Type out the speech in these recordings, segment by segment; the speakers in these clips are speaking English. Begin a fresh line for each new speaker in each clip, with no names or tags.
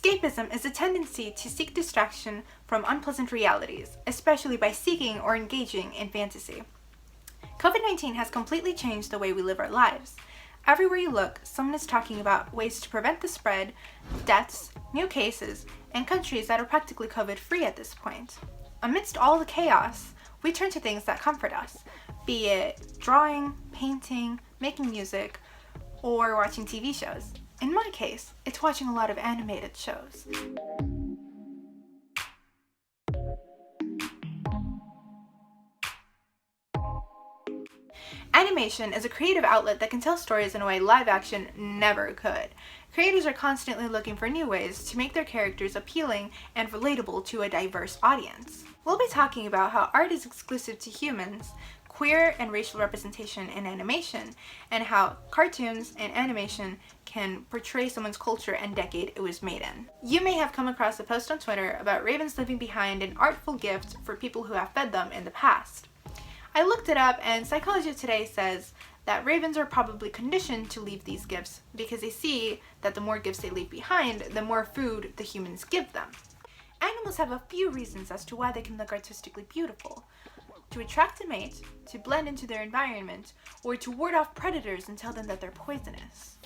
Escapism is a tendency to seek distraction from unpleasant realities, especially by seeking or engaging in fantasy. COVID-19 has completely changed the way we live our lives. Everywhere you look, someone is talking about ways to prevent the spread, deaths, new cases, and countries that are practically COVID-free at this point. Amidst all the chaos, we turn to things that comfort us, be it drawing, painting, making music, or watching TV shows. In my case, it's watching a lot of animated shows. Animation is a creative outlet that can tell stories in a way live action never could. Creators are constantly looking for new ways to make their characters appealing and relatable to a diverse audience. We'll be talking about how art is exclusive to humans, queer and racial representation in animation, and how cartoons and animation can portray someone's culture and decade it was made in. You may have come across a post on Twitter about ravens leaving behind an artful gift for people who have fed them in the past. I looked it up, and Psychology Today says that ravens are probably conditioned to leave these gifts because they see that the more gifts they leave behind, the more food the humans give them. Animals have a few reasons as to why they can look artistically beautiful: to attract a mate, to blend into their environment, or to ward off predators and tell them that they're poisonous.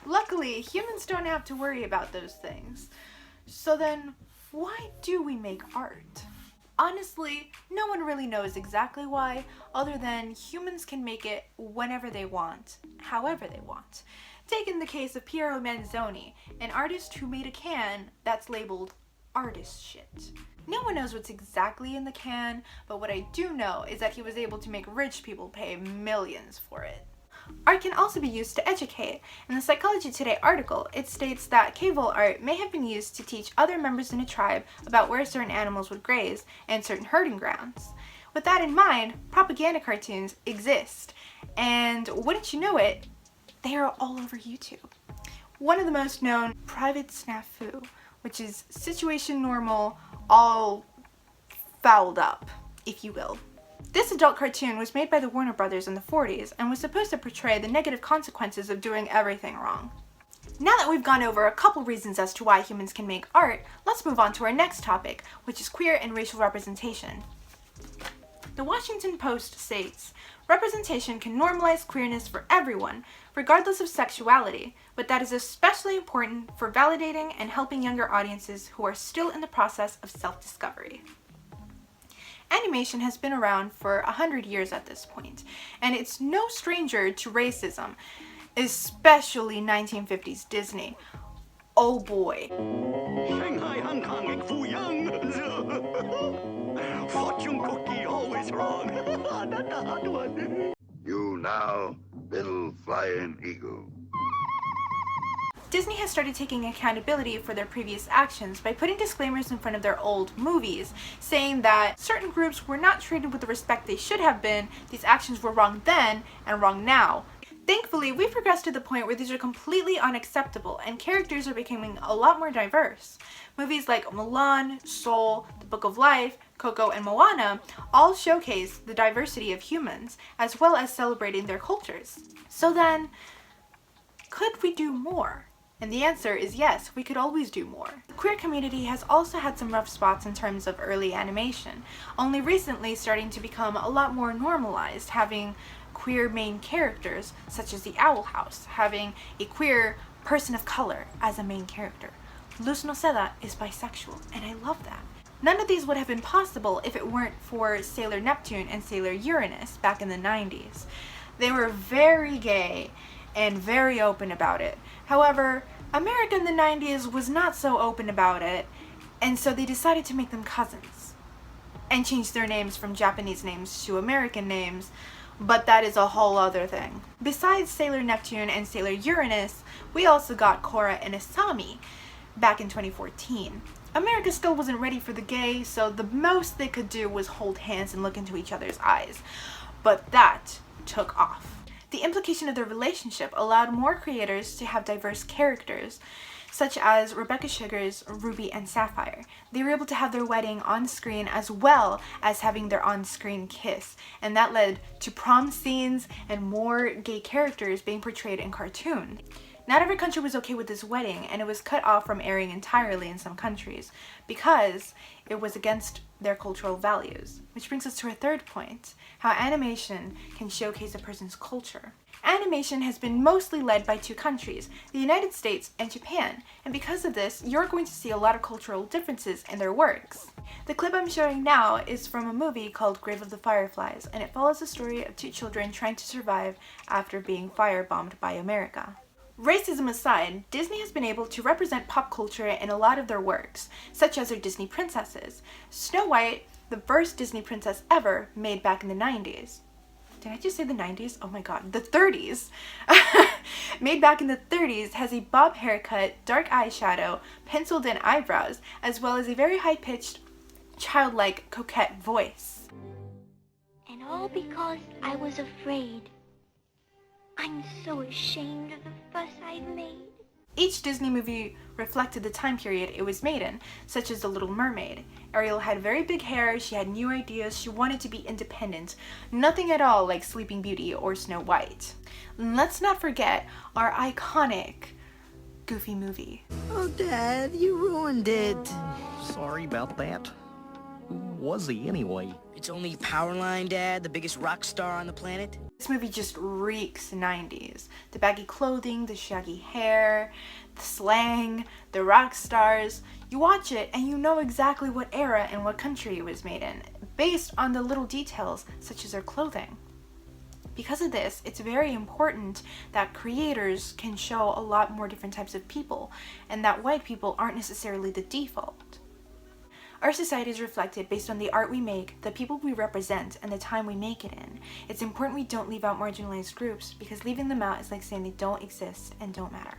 Luckily, humans don't have to worry about those things. So then, why do we make art? Honestly, no one really knows exactly why, other than humans can make it whenever they want, however they want. Take in the case of Piero Manzoni, an artist who made a can that's labeled artist shit. No one knows what's exactly in the can, but what I do know is that he was able to make rich people pay millions for it. Art can also be used to educate. In the Psychology Today article, it states that cave-hole art may have been used to teach other members in a tribe about where certain animals would graze and certain herding grounds. With that in mind, propaganda cartoons exist, and wouldn't you know it, they are all over YouTube. One of the most known, Private Snafu, which is situation normal, all fouled up, if you will. This adult cartoon was made by the Warner Brothers in the 40s and was supposed to portray the negative consequences of doing everything wrong. Now that we've gone over a couple reasons as to why humans can make art, let's move on to our next topic, which is queer and racial representation. The Washington Post states, "Representation can normalize queerness for everyone, regardless of sexuality, but that is especially important for validating and helping younger audiences who are still in the process of self-discovery." Animation has been around for 100 years at this point, and it's no stranger to racism, especially 1950s Disney. Oh boy.
Shanghai, Hong Kong, and Fuyang. Fortune cookie always wrong. Not the hot one.
You now, little flying eagle.
Disney has started taking accountability for their previous actions by putting disclaimers in front of their old movies, saying that certain groups were not treated with the respect they should have been, these actions were wrong then and wrong now. Thankfully, we've progressed to the point where these are completely unacceptable and characters are becoming a lot more diverse. Movies like Mulan, Soul, The Book of Life, Coco, and Moana all showcase the diversity of humans, as well as celebrating their cultures. So then, could we do more? And the answer is yes, we could always do more. The queer community has also had some rough spots in terms of early animation, only recently starting to become a lot more normalized, having queer main characters, such as the Owl House, having a queer person of color as a main character. Luz Noceda is bisexual, and I love that. None of these would have been possible if it weren't for Sailor Neptune and Sailor Uranus back in the 90s. They were very gay and very open about it. However, America in the 90s was not so open about it, and so they decided to make them cousins and change their names from Japanese names to American names, but that is a whole other thing. Besides Sailor Neptune and Sailor Uranus, we also got Korra and Asami back in 2014. America still wasn't ready for the gay, so the most they could do was hold hands and look into each other's eyes. But that took off. The implication of their relationship allowed more creators to have diverse characters, such as Rebecca Sugar's Ruby and Sapphire. They were able to have their wedding on screen as well as having their on-screen kiss, and that led to prom scenes and more gay characters being portrayed in cartoon. Not every country was okay with this wedding, and it was cut off from airing entirely in some countries because it was against their cultural values. Which brings us to our third point, how animation can showcase a person's culture. Animation has been mostly led by two countries, the United States and Japan, and because of this, you're going to see a lot of cultural differences in their works. The clip I'm showing now is from a movie called Grave of the Fireflies, and it follows the story of two children trying to survive after being firebombed by America. Racism aside, Disney has been able to represent pop culture in a lot of their works, such as their Disney princesses. Snow White, the first Disney princess ever, made back in the 90s. Did I just say the 90s? Oh my god, the 30s! Made back in the 30s, has a bob haircut, dark eyeshadow, penciled in eyebrows, as well as a very high-pitched, childlike, coquette voice.
And all because I was afraid. I'm so ashamed of the fuss I've made.
Each Disney movie reflected the time period it was made in, such as The Little Mermaid. Ariel had very big hair, she had new ideas, she wanted to be independent. Nothing at all like Sleeping Beauty or Snow White. Let's not forget our iconic Goofy movie.
Oh, Dad, you ruined it.
Sorry about that. Who was he anyway?
It's only Powerline, Dad, the biggest rock star on the planet.
This movie just reeks 90s. The baggy clothing, the shaggy hair, the slang, the rock stars. You watch it and you know exactly what era and what country it was made in, based on the little details such as their clothing. Because of this, it's very important that creators can show a lot more different types of people, and that white people aren't necessarily the default. Our society is reflected based on the art we make, the people we represent, and the time we make it in. It's important we don't leave out marginalized groups, because leaving them out is like saying they don't exist and don't matter.